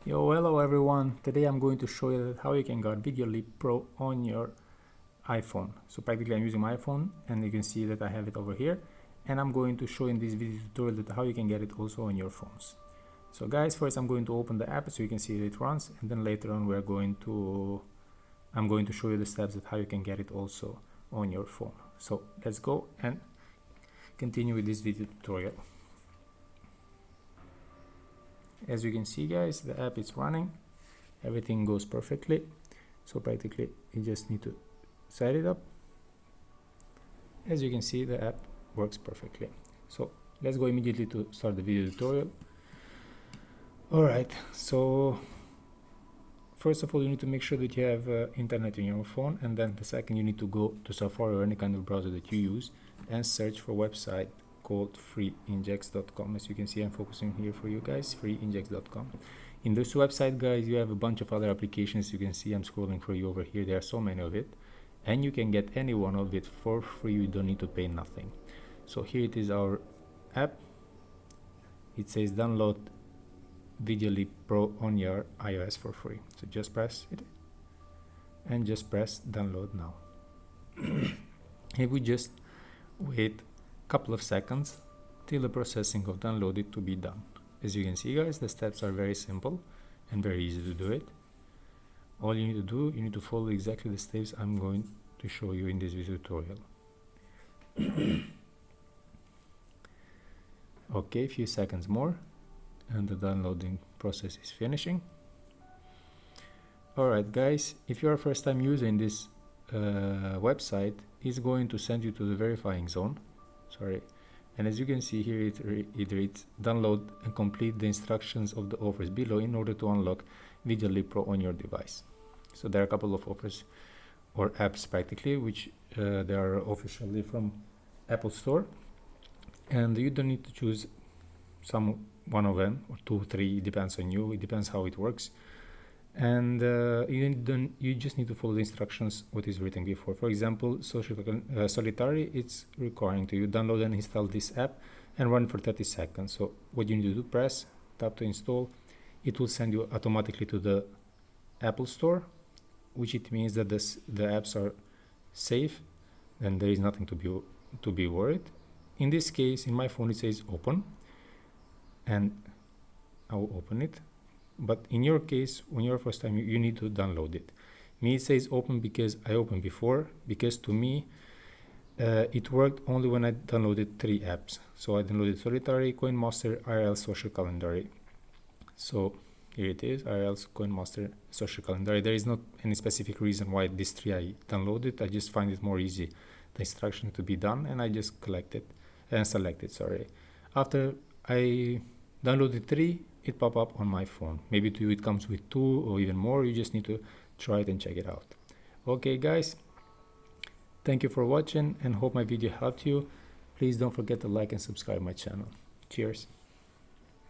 Yo, hello everyone. Today I'm going to show you how you can get Videoleap Pro on your iPhone. So practically I'm using my iPhone and you can see that I have it over here, and I'm going to show in this video tutorial that how you can get it also on your phones. So guys, first I'm going to open the app so you can see that it runs, and then later on I'm going to show you the steps of how you can get it also on your phone. So let's go and continue with this video tutorial. As you can see guys, the app is running, everything goes perfectly. So practically you just need to set it up. As you can see, the app works perfectly. So let's go immediately to start the video tutorial. Alright, so first of all you need to make sure that you have internet in your phone, and then the second you need to go to Safari or any kind of browser that you use and search for a website called freeinjects.com. As you can see, I'm focusing here for you guys, freeinjects.com. In this website guys, you have a bunch of other applications. You can see I'm scrolling for you over here. There are so many of it, and you can get any one of it for free. You don't need to pay nothing. So here it is, our app. It says download Videoleap Pro on your iOS for free. So just press it and just press download now. If we just wait couple of seconds till the processing of download it to be done. As you can see guys, the steps are very simple and very easy to do it. All you need to do, you need to follow exactly the steps I'm going to show you in this video tutorial. Okay, a few seconds more and the downloading process is finishing. Alright guys, if you are a first time user in this website, it's going to send you to the verifying zone. And as you can see here, it reads download and complete the instructions of the offers below in order to unlock Videoleap Pro on your device. So there are a couple of offers or apps practically which they are officially from Apple Store, and you don't need to choose one of them or 2, 3, it depends on you, it depends how it works. And you just need to follow the instructions what is written before. For example, Solitary, it's requiring to you download and install this app and run for 30 seconds. So what you need to do, press tap to install. It will send you automatically to the Apple Store, which it means that the apps are safe and there is nothing to be worried. In this case, in my phone it says open, and I will open it. But in your case, when you're first time, you need to download it. Me, it says open because I opened before, because to me it worked only when I downloaded 3 apps. So I downloaded Solitary, CoinMaster, IRL Social Calendar. So here it is, IRL, CoinMaster, Social Calendar. There is not any specific reason why these 3 I downloaded. I just find it more easy, the instruction to be done, and I just selected. After I downloaded 3, it pop up on my phone. Maybe to you it comes with 2 or even more. You just need to try it and check it out. Okay guys, thank you for watching and hope my video helped you. Please don't forget to like and subscribe my channel. Cheers.